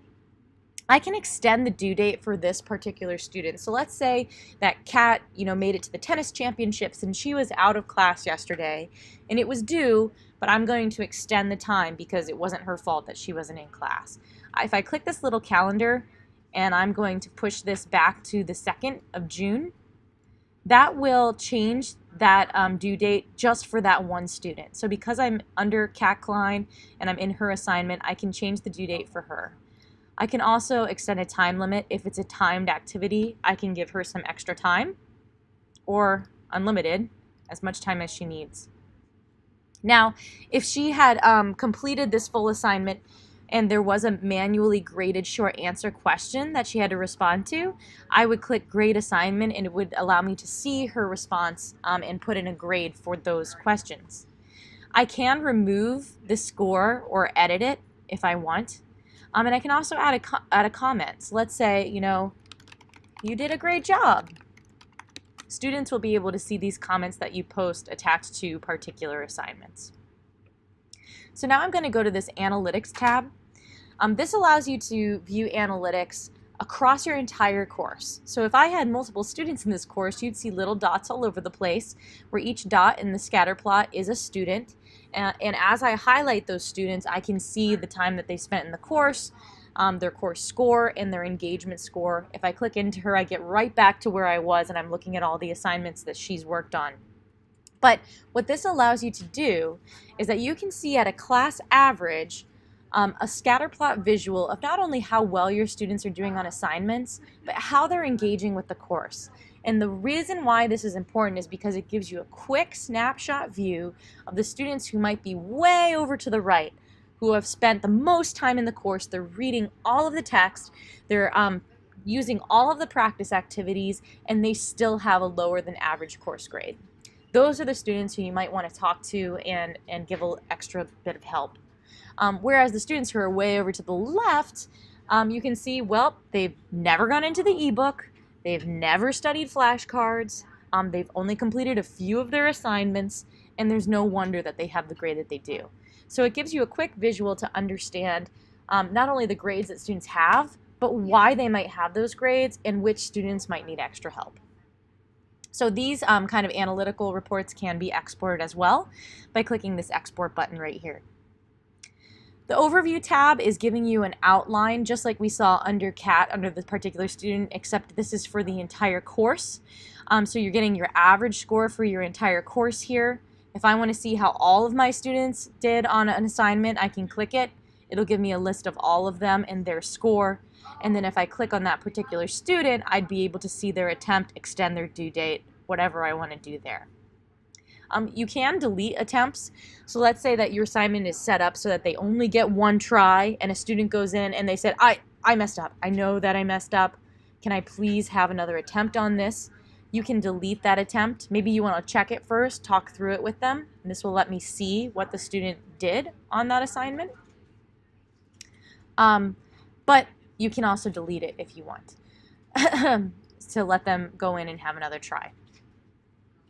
I can extend the due date for this particular student. So let's say that Kat, made it to the tennis championships and she was out of class yesterday and it was due, but I'm going to extend the time because it wasn't her fault that she wasn't in class. If I click this little calendar and I'm going to push this back to the 2nd of June, that will change that due date just for that one student. So because I'm under Kat Klein and I'm in her assignment, I can change the due date for her. I can also extend a time limit. If it's a timed activity, I can give her some extra time, or unlimited, as much time as she needs. Now, if she had completed this full assignment and there was a manually graded short answer question that she had to respond to, I would click Grade Assignment and it would allow me to see her response and put in a grade for those questions. I can remove the score or edit it if I want. And I can also add a comment. So let's say, you did a great job. Students will be able to see these comments that you post attached to particular assignments. So now I'm going to go to this Analytics tab. This allows you to view analytics across your entire course. So if I had multiple students in this course, you'd see little dots all over the place, where each dot in the scatter plot is a student. And as I highlight those students, I can see the time that they spent in the course, their course score, and their engagement score. If I click into her, I get right back to where I was, and I'm looking at all the assignments that she's worked on. But what this allows you to do is that you can see at a class average a scatter plot visual of not only how well your students are doing on assignments, but how they're engaging with the course. And the reason why this is important is because it gives you a quick snapshot view of the students who might be way over to the right, who have spent the most time in the course. They're reading all of the text, they're using all of the practice activities, and they still have a lower than average course grade. Those are the students who you might want to talk to and give an extra bit of help. Whereas the students who are way over to the left, you can see, well, they've never gone into the ebook, they've never studied flashcards, they've only completed a few of their assignments, and there's no wonder that they have the grade that they do. So it gives you a quick visual to understand not only the grades that students have, but why they might have those grades and which students might need extra help. So these kind of analytical reports can be exported as well by clicking this export button right here. The overview tab is giving you an outline, just like we saw under CAT, under the particular student, except this is for the entire course. So you're getting your average score for your entire course here. If I want to see how all of my students did on an assignment, I can click it. It'll give me a list of all of them and their score. And then if I click on that particular student, I'd be able to see their attempt, extend their due date, whatever I want to do there. You can delete attempts. So let's say that your assignment is set up so that they only get one try, and a student goes in and they said, I messed up. I know that I messed up. Can I please have another attempt on this? You can delete that attempt. Maybe you want to check it first, talk through it with them, and this will let me see what the student did on that assignment. But you can also delete it if you want to let them go in and have another try.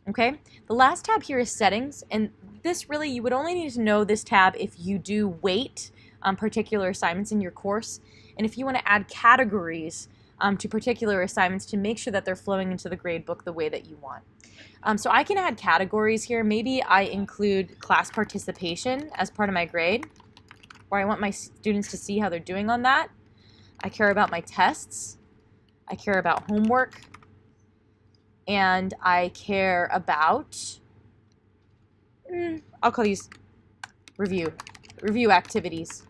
Okay, the last tab here is settings, and this really, you would only need to know this tab if you do weight particular assignments in your course, and if you want to add categories to particular assignments to make sure that they're flowing into the grade book the way that you want. So I can add categories here. Maybe I include class participation as part of my grade, or I want my students to see how they're doing on that. I care about my tests. I care about homework. And I care about, I'll call these review activities.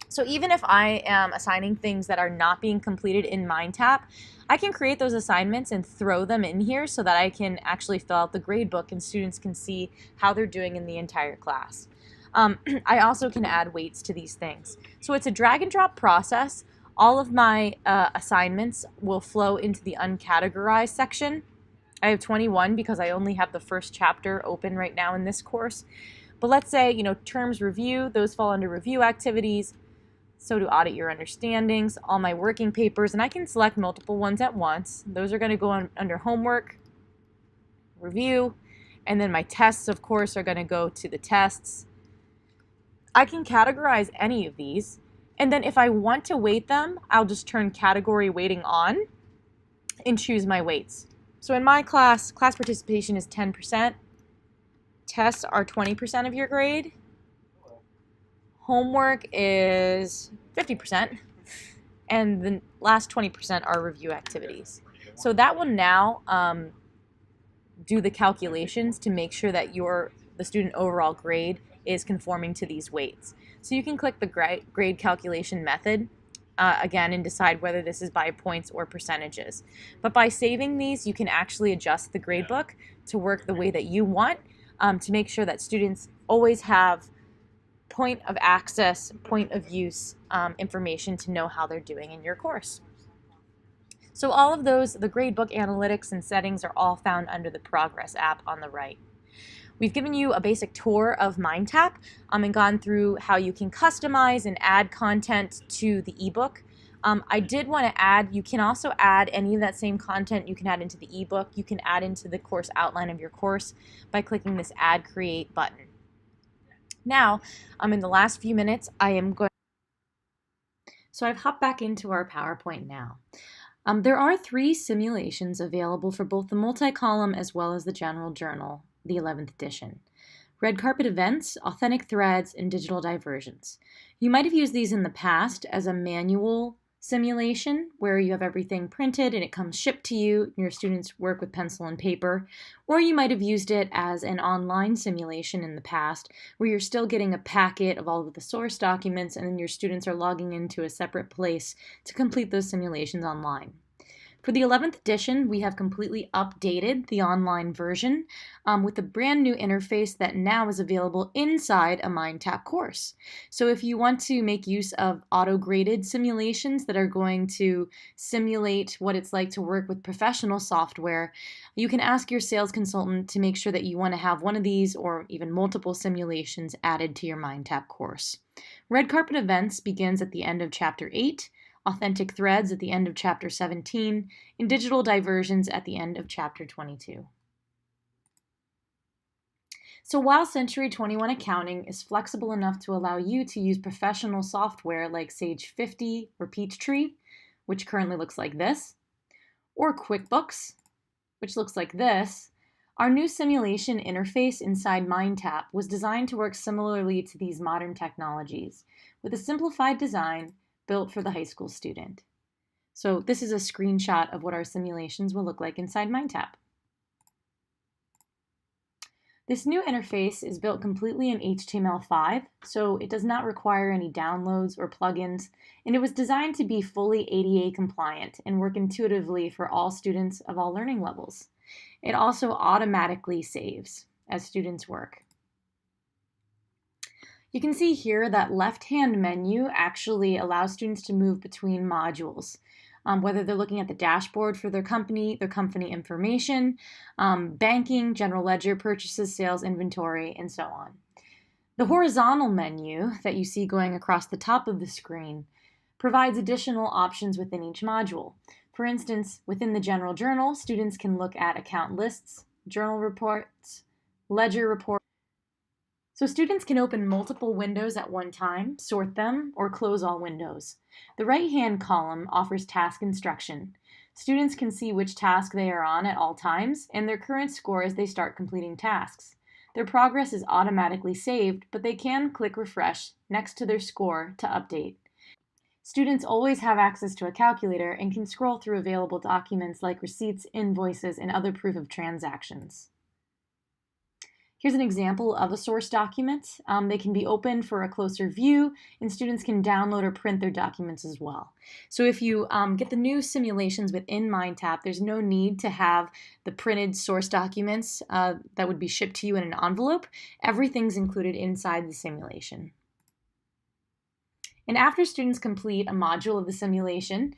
So even if I am assigning things that are not being completed in MindTap, I can create those assignments and throw them in here so that I can actually fill out the grade book and students can see how they're doing in the entire class. I also can add weights to these things. So it's a drag and drop process. All of my assignments will flow into the uncategorized section. I have 21 because I only have the first chapter open right now in this course. But let's say, terms review, those fall under review activities. So do audit your understandings, all my working papers, and I can select multiple ones at once. Those are going to go under homework, review, and then my tests, of course, are going to go to the tests. I can categorize any of these. And then if I want to weight them, I'll just turn category weighting on and choose my weights. So in my class participation is 10%. Tests are 20% of your grade. Homework is 50%. And the last 20% are review activities. So that will now do the calculations to make sure that the student overall grade is conforming to these weights. So you can click the grade calculation method again and decide whether this is by points or percentages. But by saving these, you can actually adjust the gradebook to work the way that you want to make sure that students always have point of access, point of use information to know how they're doing in your course. So all of those, the gradebook analytics and settings are all found under the Progress app on the right. We've given you a basic tour of MindTap and gone through how you can customize and add content to the ebook. I did want to add, you can also add any of that same content you can add into the ebook. You can add into the course outline of your course by clicking this Add Create button. Now, in the last few minutes, So I've hopped back into our PowerPoint now. There are 3 simulations available for both the multi-column as well as the general journal, the 11th edition. Red carpet events, authentic threads, and digital diversions. You might have used these in the past as a manual simulation where you have everything printed and it comes shipped to you and your students work with pencil and paper, or you might have used it as an online simulation in the past where you're still getting a packet of all of the source documents and then your students are logging into a separate place to complete those simulations online. For the 11th edition, we have completely updated the online version with a brand new interface that now is available inside a MindTap course. So if you want to make use of auto-graded simulations that are going to simulate what it's like to work with professional software, you can ask your sales consultant to make sure that you want to have one of these or even multiple simulations added to your MindTap course. Red carpet events begins at the end of Chapter 8, authentic threads at the end of Chapter 17, and digital diversions at the end of Chapter 22. So while Century 21 Accounting is flexible enough to allow you to use professional software like Sage 50 or Peachtree, which currently looks like this, or QuickBooks, which looks like this, our new simulation interface inside MindTap was designed to work similarly to these modern technologies, with a simplified design built for the high school student. So this is a screenshot of what our simulations will look like inside MindTap. This new interface is built completely in HTML5, so it does not require any downloads or plugins, and it was designed to be fully ADA compliant and work intuitively for all students of all learning levels. It also automatically saves as students work. You can see here that left-hand menu actually allows students to move between modules. Whether they're looking at the dashboard for their company information, banking, general ledger, purchases, sales, inventory, and so on. The horizontal menu that you see going across the top of the screen provides additional options within each module. For instance, within the general journal, students can look at account lists, journal reports, ledger reports. So students can open multiple windows at one time, sort them, or close all windows. The right-hand column offers task instruction. Students can see which task they are on at all times and their current score as they start completing tasks. Their progress is automatically saved, but they can click refresh next to their score to update. Students always have access to a calculator and can scroll through available documents like receipts, invoices, and other proof of transactions. Here's an example of a source document. They can be opened for a closer view, and students can download or print their documents as well. So if you get the new simulations within MindTap, there's no need to have the printed source documents that would be shipped to you in an envelope. Everything's included inside the simulation. And after students complete a module of the simulation,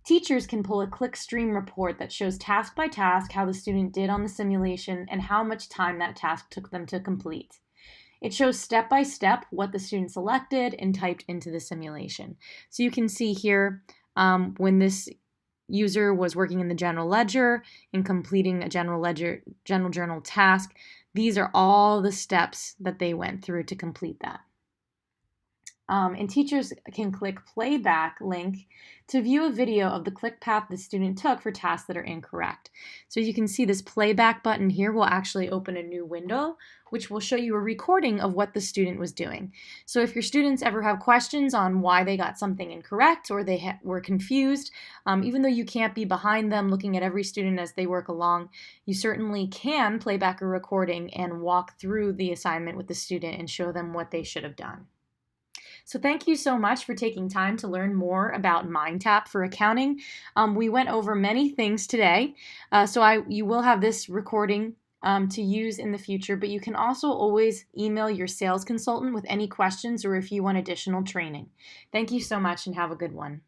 teachers can pull a clickstream report that shows task by task how the student did on the simulation and how much time that task took them to complete. It shows step by step what the student selected and typed into the simulation. So you can see here when this user was working in the general ledger and completing a general journal task, these are all the steps that they went through to complete that. And teachers can click playback link to view a video of the click path the student took for tasks that are incorrect. So you can see this playback button here will actually open a new window, which will show you a recording of what the student was doing. So if your students ever have questions on why they got something incorrect or they were confused, even though you can't be behind them looking at every student as they work along, you certainly can play back a recording and walk through the assignment with the student and show them what they should have done. So thank you so much for taking time to learn more about MindTap for accounting. We went over many things today, so you will have this recording to use in the future, but you can also always email your sales consultant with any questions or if you want additional training. Thank you so much and have a good one.